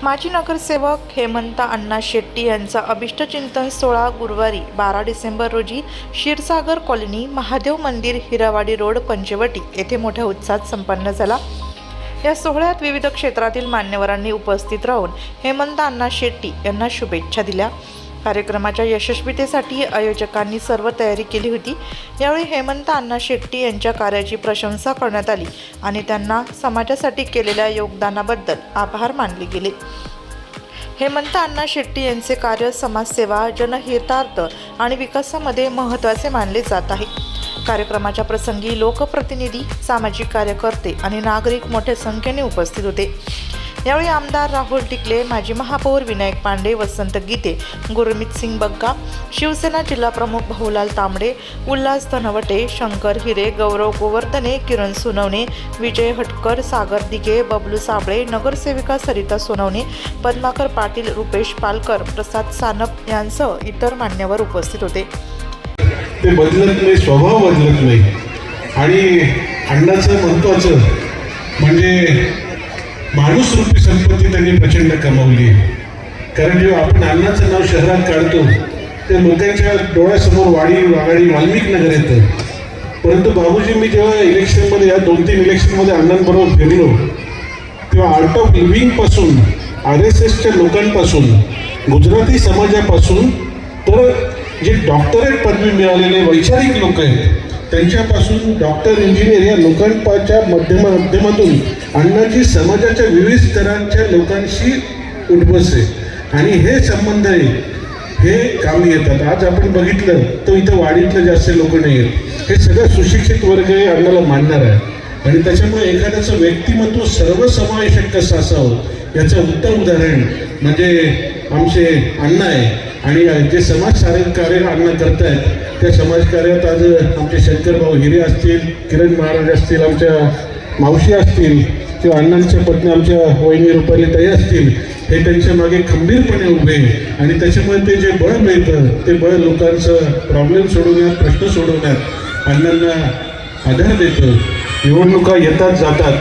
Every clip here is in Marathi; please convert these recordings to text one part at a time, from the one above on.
माजी नगरसेवक हेमंत अण्णा शेट्टी यांचा अभिष्टचिंतन सोहळा गुरुवारी 12 डिसेंबर रोजी क्षीरसागर कॉलनी, महादेव मंदिर, हिरावाडी रोड, पंचवटी येथे मोठ्या उत्साहात संपन्न झाला। या सोहळ्यात विविध क्षेत्रातील मान्यवरांनी उपस्थित राहून हेमंत अण्णा शेट्टी यांना शुभेच्छा दिल्या। कार्यक्रमाच्या यशस्वीतेसाठी आयोजकांनी सर्व तयारी केली होती। यावेळी हेमंत अण्णा शेट्टी यांच्या कार्याची प्रशंसा करण्यात आली आणि त्यांना समाजासाठी केलेल्या योगदानाबद्दल आभार मानले गेले। हेमंत अण्णा शेट्टी यांचे कार्य समाजसेवा, जनहितार्थ आणि विकासामध्ये महत्त्वाचे मानले जात आहे। कार्यक्रमाच्या प्रसंगी लोकप्रतिनिधी, सामाजिक कार्यकर्ते आणि नागरिक मोठ्या संख्येने उपस्थित होते। यावेळी आमदार राहुल टिकले, माजी महापौर विनायक पांडे, वसंत गीते, गुरमीत सिंग बग्गा, शिवसेना जिल्हा प्रमुख भाऊलाल तांबडे, उल्हास धनवटे, शंकर हिरे, गौरव गोवर्धने, किरण सोनवणे, विजय हटकर, सागर दिघे, बबलू साबळे, नगरसेविका सरिता सोनवणे, पद्माकर पाटील, रुपेश पालकर, प्रसाद सानप यांसह इतर मान्यवर उपस्थित होते। ते बदलत नाही, स्वभाव बदलत नाही। आणि अण्णाचं महत्त्वाचं म्हणजे माणूस रूपी संपत्ती त्यांनी प्रचंड कमावली। कारण जेव्हा आपण अण्णाचं नाव शहरात काढतो ते लोकांच्या डोळ्यासमोर वाघाडी वाल्मिक नगर येतं। परंतु बाबूजी, मी जेव्हा इलेक्शनमध्ये या 2-3 इलेक्शनमध्ये अण्णांबरोबर फिरलो तेव्हा आर्ट ऑफ लिव्हिंगपासून, RSSच्या लोकांपासून, गुजराती समाजापासून तर जे डॉक्टरेट पदवी मिळालेले वैचारिक लोक आहेत त्यांच्यापासून डॉक्टर, इंजिनियर या लोकांच्या माध्यमातून अण्णाची समाजाच्या विविध स्तरांच्या लोकांशी उठबस आहे आणि हे संबंध आहे, हे कामी येतात। आज आपण बघितलं तर इथं वाडीतलं जास्त लोक नाही आहेत, हे सगळं सुशिक्षित वर्ग हे अण्णाला मानणार आहे आणि त्याच्यामुळे एखाद्याचं व्यक्तिमत्व सर्वसमावेशक कसं असावं याचं उत्तम उदाहरण म्हणजे आमचे अण्णा आहे। आणि जे समाज कार्य अण्णा करत आहेत त्या समाजकार्यात आज आमचे शंकरभाऊ हिरे असतील, किरण महाराज असतील, आमच्या मावशी असतील किंवा अण्णांच्या पत्नी आमच्या वहिनी रुपाली ताई असतील, हे त्यांच्या मागे खंबीरपणे उभे आणि त्याच्यामुळे ते जे बळ मिळतं ते बळ लोकांचं प्रॉब्लेम सोडवण्यात, प्रश्न सोडवण्यात अण्णांना आधार देतं। निवडणुका येतात जातात,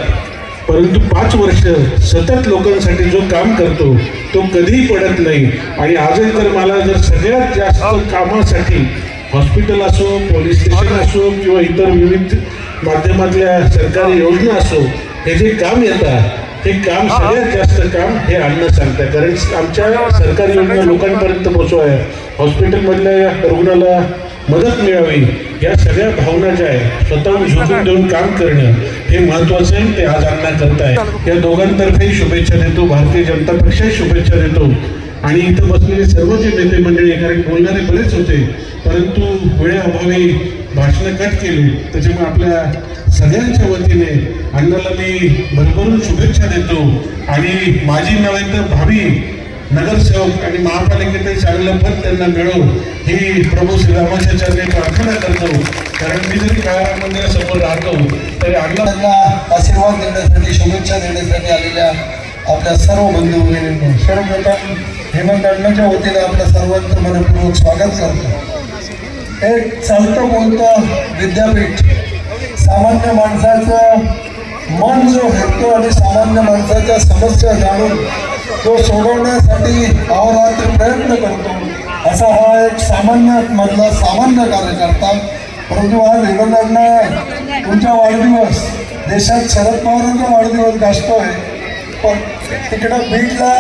परंतु 5 वर्ष सतत लोकांसाठी जो काम करतो तो कधीही पडत नाही। आणि आजही तर मला जर सगळ्यात जास्त कामासाठी हॉस्पिटल असो, पोलीस स्टेशन असो किंवा इतर विविध माध्यमातल्या सरकारी योजना असो, हे जे काम येतात हे काम सगळ्यात जास्त काम हे अण्णा सांगतात। कारण आमच्या सरकारी योजना लोकांपर्यंत पोहोचवाय, हॉस्पिटलमधल्या रुग्णाला मदत मिळावी, या सगळ्या भावना ज्या आहे स्वतःहून झुकून देऊन काम करणं हे महत्त्वाचं आहे, ते आज अण्णा करताय। या दोघांतर्फे शुभेच्छा देतो, भारतीय जनता पक्षाही शुभेच्छा देतो आणि इथं बसलेले सर्व जे नेते मंडळी, कारण बोलणारे बरेच होते परंतु वेळेअभावी भाषणं कट केली, त्याच्यामुळे आपल्या सगळ्यांच्या वतीने अण्णाला मी भरभरून शुभेच्छा देतो आणि माझी नव्हे तर भावी नगरसेवक आणि महापालिकेतही चांगलं पद त्यांना मिळो ही प्रभू श्रीरामाच्या चरणी प्रार्थना करतो। कारण मी जरी काळा मंदिरासमोर राहतो तरी अण्णांना आशीर्वाद देण्यासाठी, शुभेच्छा देण्यासाठी आलेल्या आपल्या सर्व बंधू भगिनींना सर्वप्रथम हेमंत अण्णांच्या वतीने आपल्या सर्वांचं मनपूर्वक स्वागत करतो। एक चालतं बोलतं विद्यापीठ सामान्य माणसाचं मन जो हेतो आणि सामान्य माणसाच्या समस्या जाणून तो सोडवण्यासाठी अहोरात्र प्रयत्न करतो असा हा एक सामान्य कार्यकर्ता। परंतु आज हेमंत अण्णा तुमचा वाढदिवस देशात शरद पवारांचा वाढदिवस गाजतोय, पण तिकडं बीडला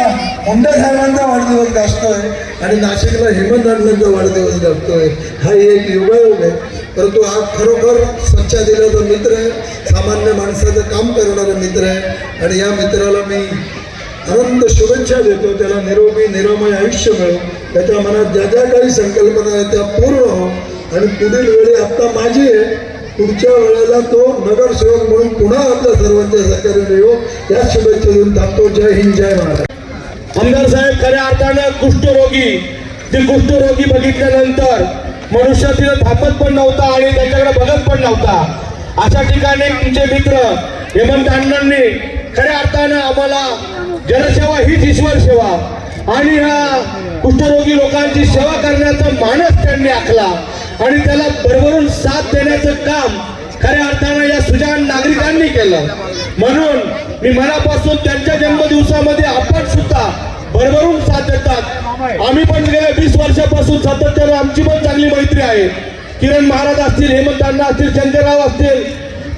मुंडे साहेबांचा वाढदिवस गाजतोय आणि नाशिकला हेमंत अण्णांचा वाढदिवस गाजतोय। हा एक युगायोग आहे, परंतु हा खरोखर सच्चा दिलाचा मित्र आहे, सामान्य माणसाचं काम करणारा मित्र आहे आणि या मित्राला मी आनंद शुभेच्छा देतो। त्याला निरोगी निरामय आयुष्य मिळो, त्याच्या मनात ज्या ज्या काही संकल्पना आहेत त्या पूर्ण हो आणि पुढील वेळी आत्ता माझी आहे, पुढच्या वेळेला तो नगरसेवक म्हणून पुन्हा आपल्या सर्वांच्या सहकार्याने येऊ, या शुभेच्छा देऊन थांबतो। जय हिंद, जय महाराष्ट्र। आमदार साहेब खऱ्या अर्थानं कुष्ठरोगी, ते कुष्ठरोगी बघितल्यानंतर मनुष्य तिथं थांबत पण नव्हता आणि त्याच्याकडे बघत पण नव्हता। अशा ठिकाणी तुमचे मित्र हेमंत अण्णांनी खऱ्या अर्थानं आम्हाला जनसेवा हीच ईश्वर सेवा आणि ह्या कुष्ठरोगी लोकांची सेवा करण्याचा मानस त्यांनी आखला आणि त्याला भरभरून साथ देण्याचं काम खऱ्या अर्थानं या सुजाण नागरिकांनी केलं। म्हणून मी मनापासून त्यांच्या जन्मदिवसामध्ये आपण सुद्धा भरभरून साथ देतात. आम्ही पण गेल्या 20 वर्षापासून सातत्याने आमची पण चांगली मैत्री आहे. किरण महाराज असतील, हेमंत अण्णा असतील, शंकरराव असतील.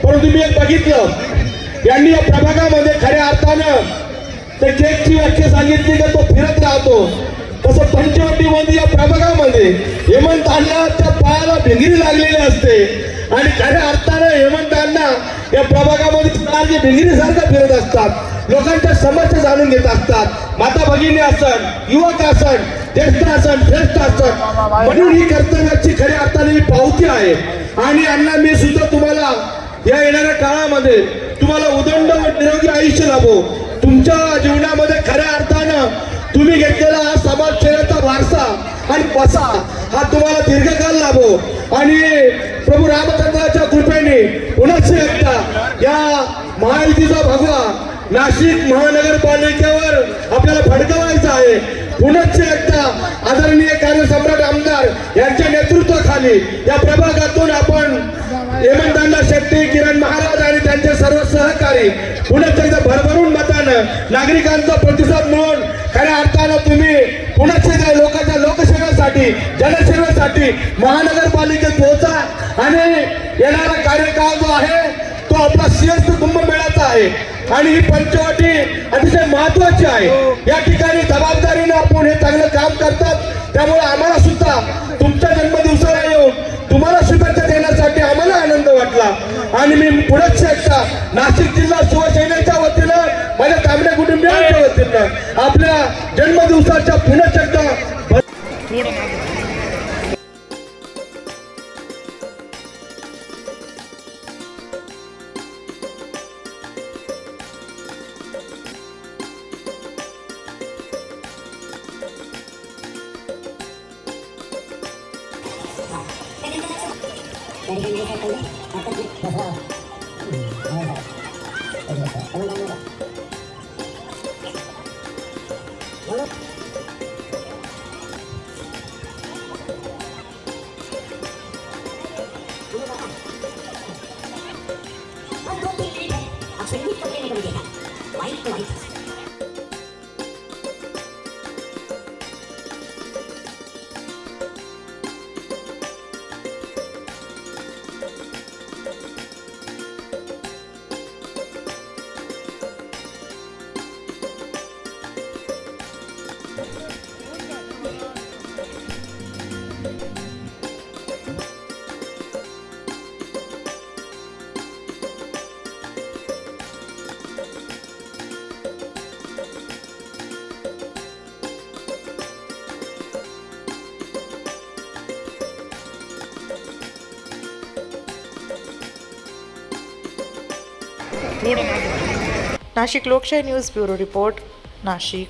परंतु मी एक बघितलं, यांनी या प्रभागामध्ये खऱ्या अर्थानं त्या केकची व्याख्या सांगितली का तो फिरत राहतो. तसं पंचवटीमध्ये या प्रभागामध्ये हेमंत अण्णाच्या पायाला भिंगरी लागलेली असते आणि खऱ्या अर्थानं हेमंत अण्णा या प्रभागामध्ये भिंगरी सारखं फिरत असतात. लोकांच्या समस्या जाणून घेत असतात. माता भगिनी असन, युवक असन, ज्येष्ठ असन, श्रेष्ठ असन, म्हणून ही कर्तव्याची खऱ्या अर्थाने ही पावती आहे. आणि अण्णा मी सुद्धा तुम्हाला या येणाऱ्या काळामध्ये तुम्हाला उदंड व निरोगी आयुष्य लाभो. तुमच्या जीवनामध्ये खऱ्या अर्थानं तुम्ही घेतलेला हा समाजसेवेचा वारसा आणि पसा हा तुम्हाला दीर्घकाल लाभो. आणि प्रभू रामचंद्राच्या कृपेने पुनश्च एकदा या महायुतीचा भगवा नाशिक महानगरपालिकेवर आपल्याला फडकवायचा आहे. पुनश्च एकदा आदरणीय कार्यसम्राट आमदार यांच्या नेतृत्वाखाली या प्रभागातून आपण हेमंत अण्णा शेट्टी, किरण महाराज आणि त्यांचे सर्व सहकारी पुनश्च एकदा भरभरून मतानं नागरिकांचा प्रतिसाद मिळून खऱ्या अर्थानं तुम्ही पुनश्च एकदा लोकांच्या लोकसेवेसाठी, जनसेवेसाठी महानगरपालिकेत पोहोचा. आणि येणारा कार्यकाळ जो आहे तो आपला सिंहस्थ कुंभमेळ्याचा आहे आणि ही पंचवटी अतिशय महत्वाची आहे. या ठिकाणी जबाबदारीने आपण हे चांगलं काम करतात. त्यामुळे आम्हाला सुद्धा तुमच्या जन्मदिवसाला येऊन तुम्हाला शुभेच्छा देण्यासाठी आम्हाला आनंद वाटला. आणि मी पुढेच एकदा नाशिक जिल्हा शिवसेनेच्या वतीनं, माझ्या तांबड्या कुटुंबियांच्या वतीनं आपल्या जन्मदिवसाच्या पुनश्च एकदा नाशिक लोकशाही न्यूज ब्युरो रिपोर्ट, नाशिक.